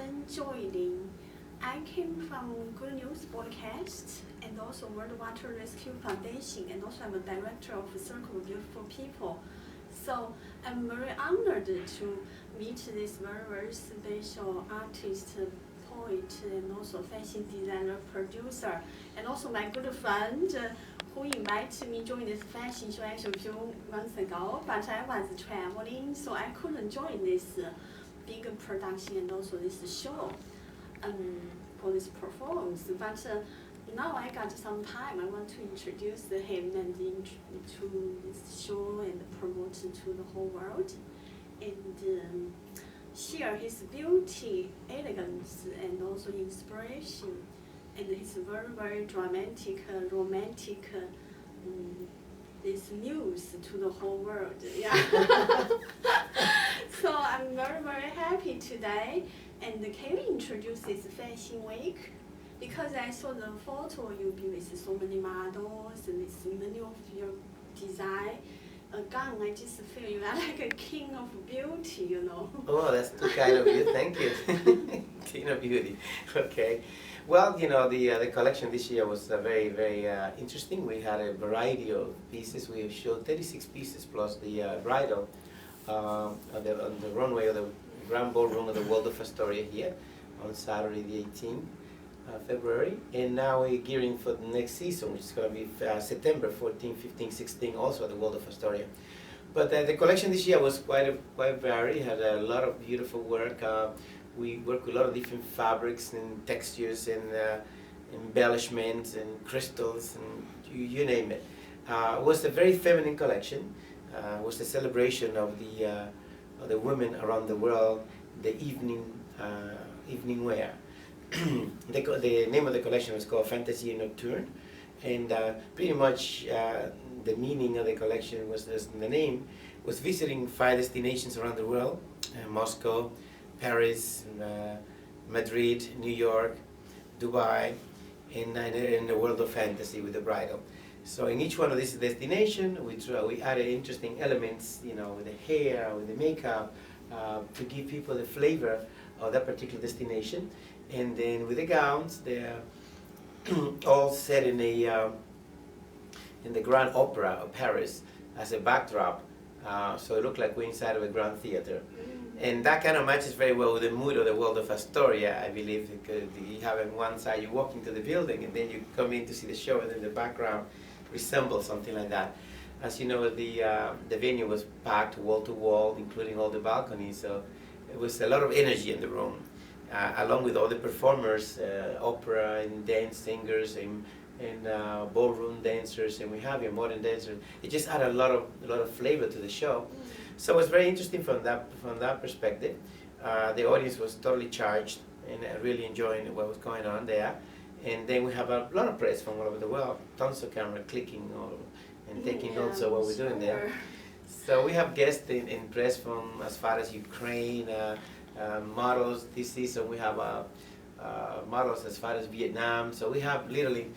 Zhen Joy Lin. I came from GoodNewsBroadcast and also World Water Rescue Foundation, and also I'm a director of Circle of Beautiful People. So I'm very honored to meet this very, very special artist, poet, and also fashion designer, producer, and also my good friend who invited me to join this fashion show actually a few months ago, but I was traveling, so I couldn't join this big production and also this show for this performance. But now I got some time. I want to introduce him and to this show and promote to the whole world, and share his beauty, elegance, and also inspiration, and his very, very dramatic, romantic this news to the whole world. Yeah. So I'm very, very happy today. And can we introduce this fashion week? Because I saw the photo you be with so many models and this many of your design. Again, I just feel you are like a king of beauty, you know. Oh, that's too kind of you. Thank you. King of beauty. Okay. Well, you know, the collection this year was very, very interesting. We had a variety of pieces. We showed 36 pieces plus the bridal on the runway of the Grand Ballroom of the Waldorf Astoria here on Saturday the 18th February. And now we're gearing for the next season, which is going to be September 14, 15, 16, also at the Waldorf Astoria. But the collection this year was quite varied. Had a lot of beautiful work. We work with a lot of different fabrics and textures and embellishments and crystals and you name it. It was a very feminine collection. It was a celebration of the women around the world, the evening wear. The name of the collection was called Fantasy and Nocturn, and pretty much the meaning of the collection was, as the name, was visiting 5 destinations around the world: Moscow, Paris, Madrid, New York, Dubai, in the world of fantasy with the bridal. So in each one of these destinations, we added interesting elements, you know, with the hair, with the makeup, to give people the flavor of that particular destination. And then with the gowns, they're all set in the Grand Opera of Paris as a backdrop. So it looked like we're inside of a grand theater. And that kind of matches very well with the mood of the world of Astoria, I believe, because you have on one side, you walk into the building, and then you come in to see the show, and then the background resembles something like that. As you know, the venue was packed wall to wall, including all the balconies, so it was a lot of energy in the room, along with all the performers, opera and dance singers and ballroom dancers, and we have your modern dancers. It just added a lot of flavor to the show. So it was very interesting from that perspective. The audience was totally charged and really enjoying what was going on there. And then we have a lot of press from all over the world, tons of camera clicking and taking notes of what we're doing there. So we have guests in press from as far as Ukraine, models this season. We have models as far as Vietnam. So we have literally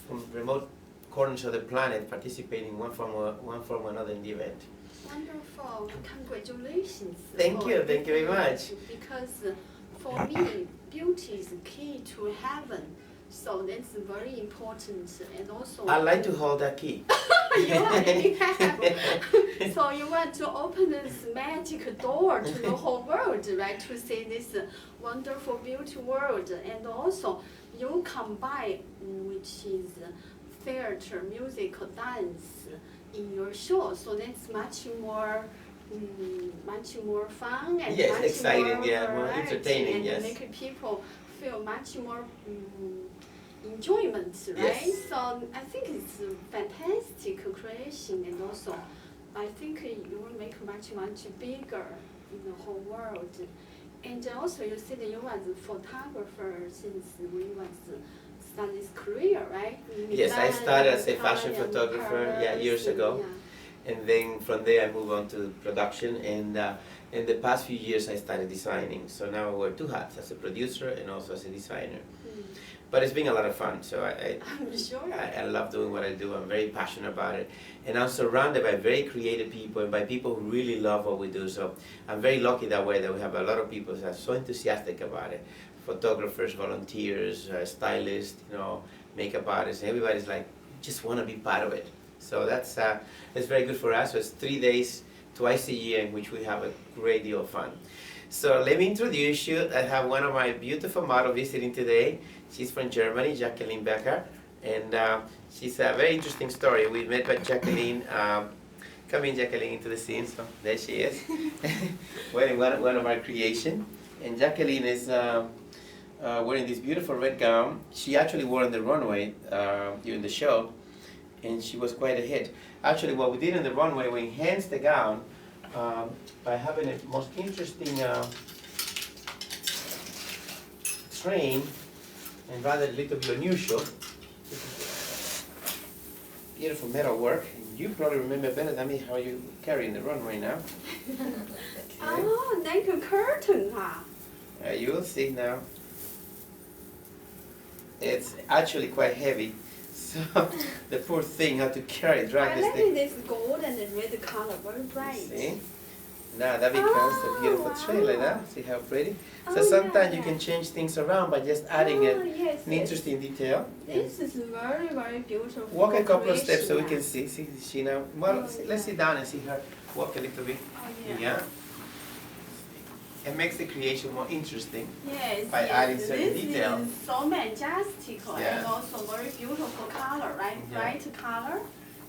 from remote corners of the planet participating one form or another in the event. Wonderful. Congratulations. Thank you very much. Because for me, beauty is key to heaven. So that's very important. And also, I like to hold that key. You already have. So you want to open this magic door to the whole world, right? To see this wonderful beauty world. And also, you combine, which is theater, musical, dance in your show. So that's much more fun and yes, much exciting, more yeah, more entertaining, and yes. make people feel much more enjoyment, right? Yes. So I think it's a fantastic creation, and also I think you will make much bigger in the whole world. And also you said you was a photographer since we was start this career, right? Yes, I started as a fashion Milan and photographer Paris, years ago. Yeah. And then from there I moved on to production, and in the past few years I started designing. So now I wear 2 hats, as a producer and also as a designer. But it's been a lot of fun. So I'm sure. I love doing what I do. I'm very passionate about it. And I'm surrounded by very creative people and by people who really love what we do. So I'm very lucky that way that we have a lot of people that are so enthusiastic about it. Photographers, volunteers, stylists, you know, makeup artists. Everybody's like, just want to be part of it. So that's very good for us. So it's 3 days, twice a year, in which we have a great deal of fun. So let me introduce you. I have one of my beautiful models visiting today. She's from Germany, Jacqueline Becker, and she's a very interesting story. We met with Jacqueline. Come in, Jacqueline, into the scene. So there she is, wearing one of our creation. And Jacqueline is wearing this beautiful red gown. She actually wore on the runway during the show, and she was quite a hit. Actually, what we did in the runway, we enhanced the gown by having a most interesting train, and rather a little bit unusual. Beautiful metal work. And you probably remember better than me how you carry in the runway now. Okay. Oh, like a curtain, huh? You will see now. It's actually quite heavy, so the poor thing had to drag I this like thing. this gold and the red color, very bright. See? Now that becomes a beautiful train like that. See how pretty? So Oh, sometimes yeah, you can yeah. change things around by just adding Oh, yes, an interesting detail. This is very, very beautiful. Walk a couple of steps so we creation, can see. See she now. Well, Oh, let's sit yeah. down and see her walk a little bit. Oh, yeah. Yeah. It makes the creation more interesting. Yes, By yes. adding certain this detail. is so majestical Yeah. and also very beautiful color, right? Yeah. Bright color.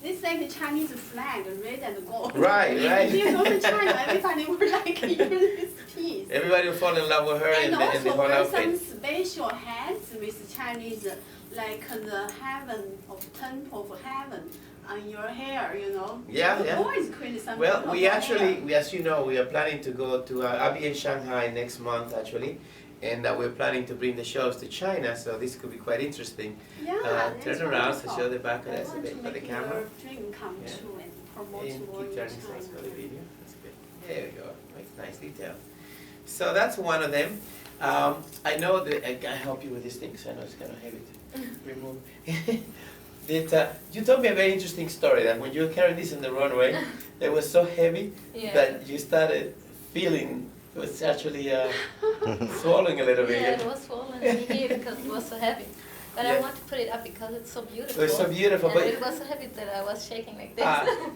This is like the Chinese flag, red and gold. Right, right. If you go to China, everybody would like hear this piece. Everybody will fall in love with her And and the also whole wear some outfit. special hats with Chinese, like the heaven of temple of heaven on your hair, you know. Yeah, You yeah. always create some Well, beautiful we actually, hair. as you know, we are planning to go to I'll be in Shanghai next month actually, and we're planning to bring the shows to China, so this could be quite interesting. Yeah, that's Turn around to wonderful. show the back of I this a want bit to for the make camera. your dream come Yeah. true and promote And more keep in turning China. sides for the video. That's good. There we go. Makes nice detail. So that's one of them. I know that I can help you with these things. I know it's kind of heavy to remove. You told me a very interesting story that when you were carrying this in the runway, it was so heavy Yeah. that you started feeling it was actually swallowing a little bit. Yeah, it was swollen in here because it was so heavy. But Yeah. I want to put it up because it's so beautiful. It was so beautiful, And but it was so heavy that I was shaking like this.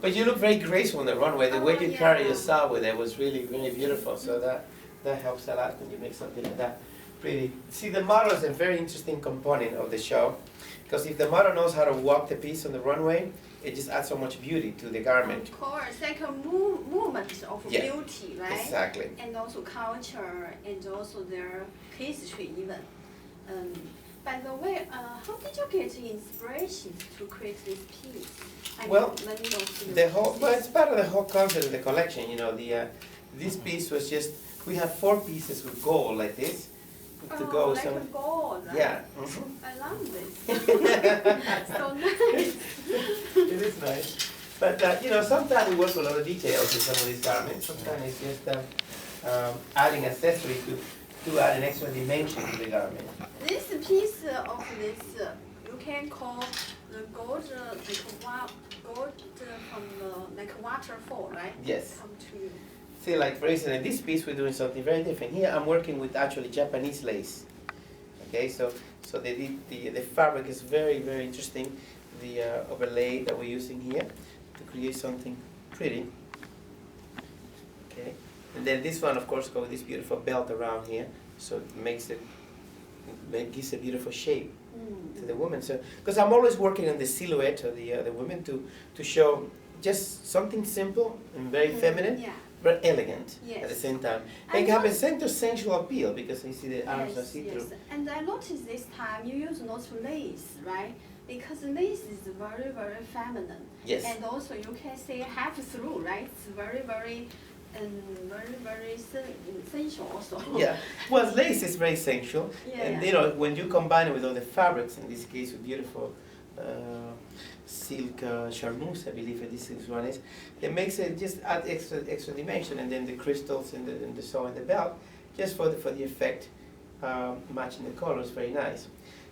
but you look very graceful on the runway. The way Oh, you yeah. carry yourself with it was really, really beautiful. So that helps a lot when you make something like that pretty. See, the model is a very interesting component of the show, because if the model knows how to walk the piece on the runway, it just adds so much beauty to the garment. Of course, like a movement of Yeah. beauty, right? Exactly. And also culture and also their history even. By the way, how did you get inspiration to create this piece? Well, many of The whole, well, it's part of the whole concept of the collection. You know, this piece was just, we have 4 pieces with gold like this to go with like some. a gold, right? Yeah. Mhm. I love this. So nice. It is nice. But you know, sometimes we work with a lot of details in some of these garments. Sometimes it's just adding accessories to add an extra dimension to the garment. This piece of this, you can call the gold, gold from the, like waterfall, right? Yes. Come to you. See, like for instance, in this piece we're doing something very different. Here I'm working with actually Japanese lace. Okay, so the fabric is very, very interesting. The overlay that we're using here to create something pretty. Okay, and then this one, of course, goes with this beautiful belt around here, so it gives a beautiful shape to the woman. So, because I'm always working on the silhouette of the women to show just something simple and very feminine, Yeah. but elegant at the Yes. same time. I And have a know- center sensual appeal because you see the arms are Yes, see-through. yes. And I noticed this time you use not lace, right? Because lace is very, very feminine. Yes. And also you can say half through, right? It's very, very, very sensual also. Yeah, well, lace is very sensual, Yeah, and yeah. you know when you combine it with all the fabrics, in this case with beautiful silk charmeuse, I believe this one is, it makes it just add extra dimension, and then the crystals and the sew and the belt, just for the effect, matching the colors, very nice.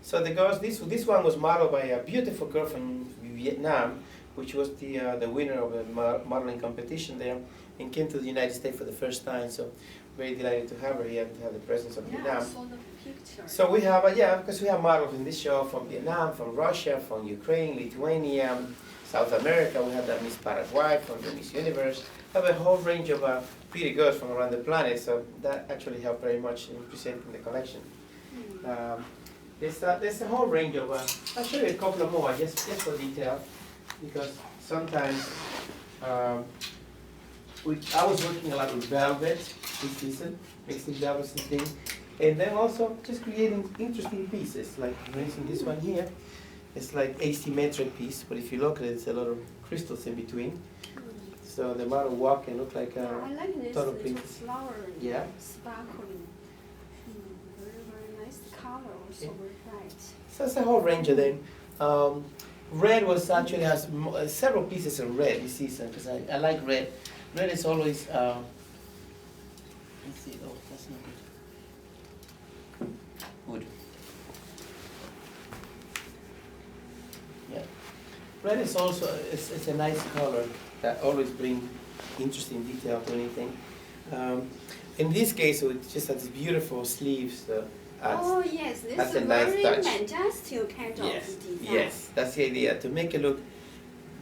So the girls, this one was modeled by a beautiful girl from Vietnam, which was the winner of a modeling competition there, and came to the United States for the first time. So very delighted to have her here and to have the presence of Vietnam. I saw the picture. So we have, because we have models in this show from Vietnam, from Russia, from Ukraine, Lithuania, South America. We have that Miss Paraguay from the Miss Universe. We have a whole range of pretty girls from around the planet. So that actually helped very much in presenting the collection. There's a whole range of, I'll show you a couple of more just for detail, because sometimes I was working a lot with velvet this season, mixing velvets and things, and then also just creating interesting pieces, like for instance this one here. It's like asymmetric piece, but if you look at it, it's a lot of crystals in between. So the model walk and look like a I like this total little princess. flower, Yeah. sparkling. Very, very nice color, also very bright. So it's a whole range of them. Red was actually has several pieces of red this season because I like red. Red is always, let's see, oh, that's not good. Wood. Yeah. Red is also, it's a nice color that always brings interesting detail to anything. In this case, it just has beautiful sleeves. Oh yes, this that's is a nice very touch. majestic kind of Yes, design. yes, that's the idea, to make it look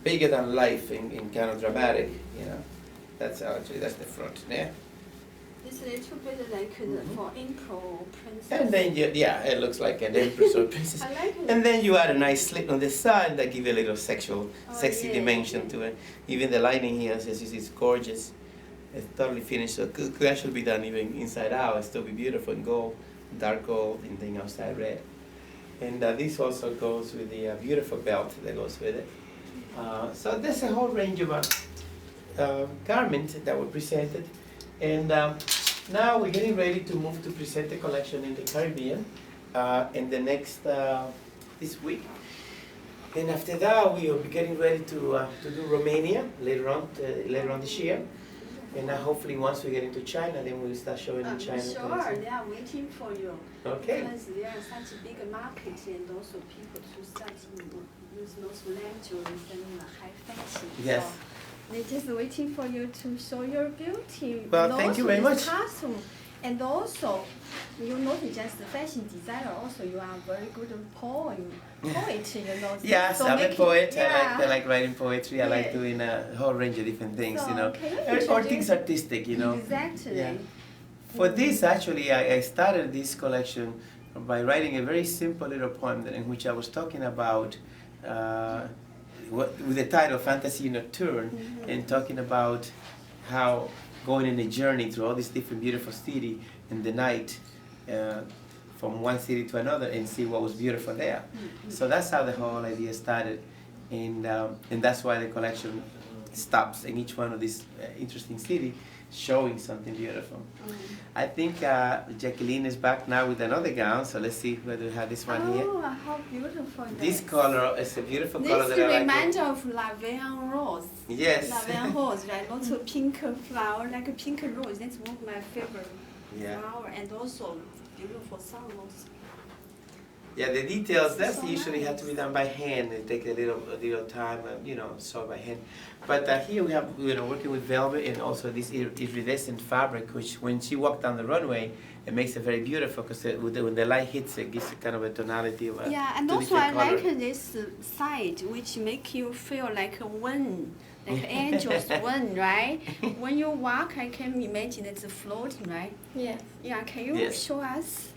bigger than life and kind of dramatic, you know. That's the front there. It's a little bit like for emperor princess. And then, it looks like an empress or princess. I like it. And then you add a nice slit on the side that give you a little sexy yeah, dimension yeah. to it. Even the lining here, as you see, it's gorgeous. It's totally finished, so it could actually be done even inside out. It'll still be beautiful in gold, dark gold, and then outside red. And this also goes with the beautiful belt that goes with it. So there's a whole range of garments that were presented. And now we're getting ready to move to present the collection in the Caribbean in the next, this week. And after that, we will be getting ready to do Romania later on this year. And hopefully once we get into China, then we'll start showing in China. Sure, they are waiting for you. Okay. Because there are such a big market and also people to start use those languages and high fashion. Yes. So they're just waiting for you to show your beauty. Well, thank you very much. Costume. And also, you're not just a fashion designer, also you are a very good poet, you know. Yes, so I'm a poet. Yeah. I like writing poetry. I like Yeah. doing a whole range of different things, So, you know. can you Or introduce- things artistic, you know. Exactly. Yeah. For this, actually, I started this collection by writing a very simple little poem in which I was talking about, with the title Fantasy Nocturn, and talking about how going on a journey through all these different beautiful cities in the night, from one city to another, and see what was beautiful there. So that's how the whole idea started, and that's why the collection stops in each one of these interesting cities, showing something beautiful. I think Jacqueline is back now with another gown, so let's see whether we have this one here. Oh, how beautiful that This is. color is a beautiful color This that I like. reminds of La Veille Rose. Yes. La Veille Rose, right? Lots of pink flower, like a pink rose. That's one of my favorite Yeah. flower, and also beautiful sunrose. Yeah, the details, that's So usually have to be done by hand. It takes a little time, sew by hand. But here we have, working with velvet and also this iridescent fabric, which when she walked down the runway, it makes it very beautiful because when the light hits it, gives it kind of a tonality of a Yeah, and two also I different color. like this side, which make you feel like a wind, like angel's wind, right? When you walk, I can imagine it's floating, right? Yeah. Yeah, can you Yes. show us?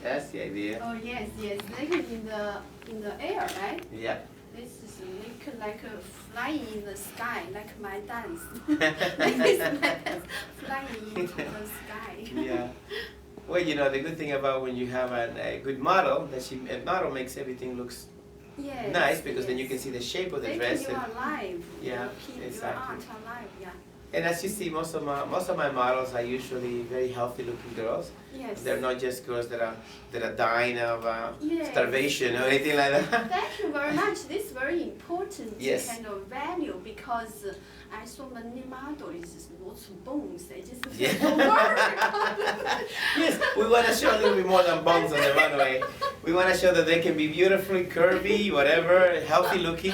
That's the idea. Oh yes, like in the air, right? Yeah. This is like a flying in the sky, like my dance. Like this, my dance, flying into the sky. Yeah. Well, the good thing about when you have a good model, a model makes everything looks Yes, nice because then you yes. can see the shape of the Making dress. you And, alive. Yeah, Keep exactly. your art alive, yeah. and as you see, most of my models are usually very healthy looking girls. Yes. They're not just girls that are dying of Yes. starvation or anything like that. Thank you very much. This is very important Yes. kind of value because I saw many models, lots of bones. I just Yeah. feel worried. Yes, we want to show a little bit more than bones on the runway. We want to show that they can be beautifully curvy, whatever, healthy looking.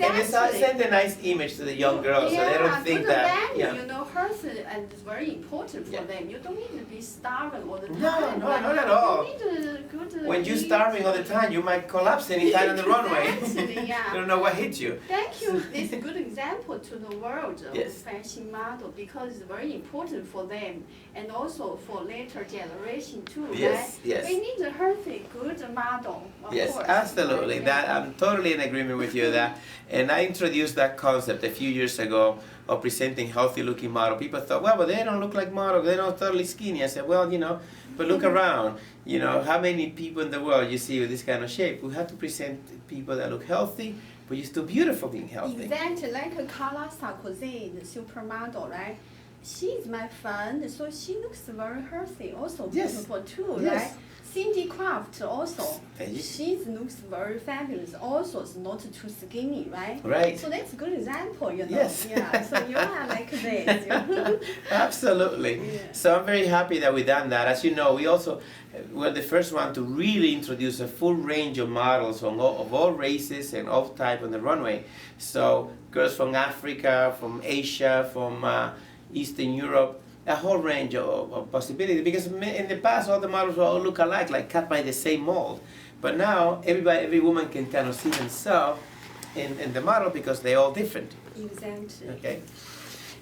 And it's send a nice image to the young girls, so they don't think good that. value, Yeah. you know, health and it's very important for them. You don't need to be starving all the time. No, not at all. You need a good. When you're starving all the time, you might collapse anytime on the runway. Exactly, yeah. You don't know what hit you. Thank you. This is a good example to the world of Yes. fashion model because it's very important for them and also for later generation too. Yes, right? yes. We need a healthy, good model. Of Yes, course, absolutely. right? That Yeah. I'm totally in agreement with you that. And I introduced that concept a few years ago of presenting healthy-looking model. People thought, well, but they don't look like models. They're not totally skinny. I said, well, you know, but look around. You know, how many people in the world you see with this kind of shape? We have to present people that look healthy, but you're still beautiful being healthy. Exactly, like Carla Sarkozy, the supermodel, right? She's my friend, so she looks very healthy, also Yes. beautiful too, Yes. right? Cindy Craft also, And you- she looks very fabulous, also is not too skinny, right? Right. So that's a good example, you know. Yes. Yeah, so you are like this. You Absolutely. Yeah. So I'm very happy that we've done that. As you know, we also were the first one to really introduce a full range of models of all races and all type on the runway. So girls from Africa, from Asia, from Eastern Europe, a whole range of possibilities. Because in the past, all the models will all look alike, like cut by the same mold. But now, every woman can kind of see themselves in the model because they're all different. Exactly. Okay.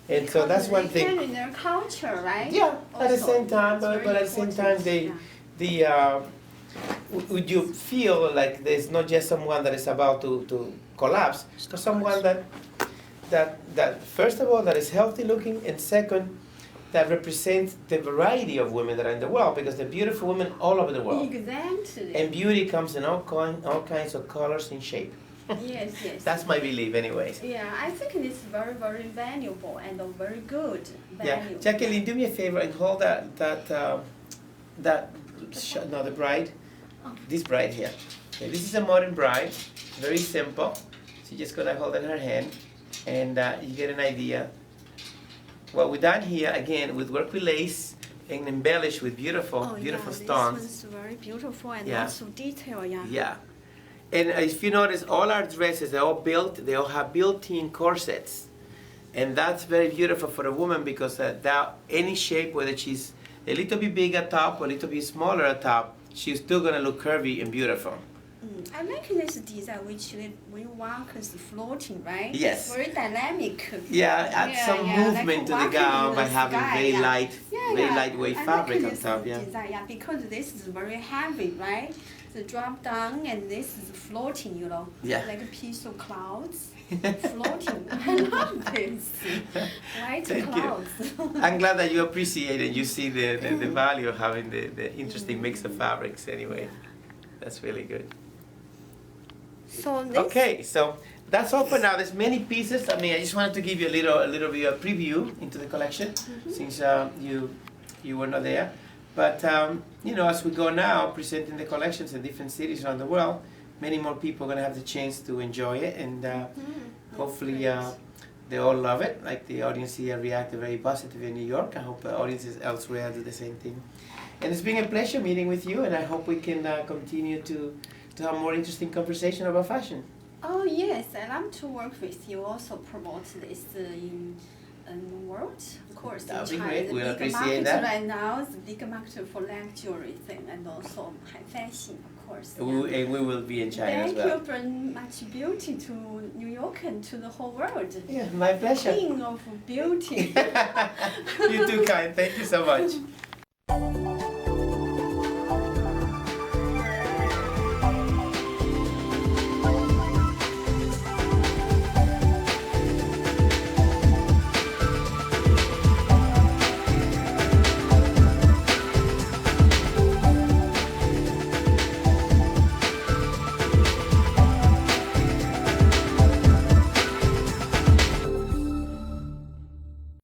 And so that's one They thing. carry their culture, right? Yeah, at the Also, same time, it's but very at the same important, time, yeah. would you feel like there's not just someone that is about to collapse, but someone that first of all that is healthy looking, and second that represents the variety of women that are in the world, because they're beautiful women all over the world, Exactly. and beauty comes in all kinds of colors and shape. Yes, yes. That's my belief, anyways. Yeah, I think it's very, very valuable and a very good Yeah, value. Jacqueline, do me a favor and hold the bride, this bride here. Okay, this is a modern bride, very simple. She's just gonna hold in her hand, and you get an idea. What we done here again with work with lace and embellished with beautiful, beautiful stones. This one's very beautiful and Yeah. also detail, yeah. Yeah. And if you notice, all our dresses, they all have built-in corsets. And that's very beautiful for a woman because that any shape, whether she's a little bit big at top or a little bit smaller at top, she's still gonna look curvy and beautiful. I like this design which we walk is floating, right? Yes. It's very dynamic. Yeah, add some movement to the walking gown in by the having sky, very yeah. light, very lightweight I fabric like on this top. Yeah. Design, yeah, because this is very heavy, right? The drop down and this is floating, you know. Yeah. Like a piece of clouds floating. I love this. White Thank you. clouds. I'm glad that you appreciate and you see the value of having the interesting mix of fabrics anyway. That's really good. So this Okay, so that's all for now. There's many pieces. I mean, I just wanted to give you a little bit of preview into the collection since you were not there. But you know, as we go now presenting the collections in different cities around the world, many more people are gonna have the chance to enjoy it, and hopefully they all love it. Like the audience here reacted very positively in New York. I hope audiences elsewhere do the same thing. And it's been a pleasure meeting with you, and I hope we can continue to have more interesting conversation about fashion. Oh yes, I love to work with you. Also promote this in the world, of course. That would in be China, great. the We'll big appreciate market that. right now is the big market for luxury thing and also high fashion, of course. And we will be in China as Thank well. you, bring much beauty to New York and to the whole world. Yeah, my pleasure. King of beauty. You too, kind. Thank you so much.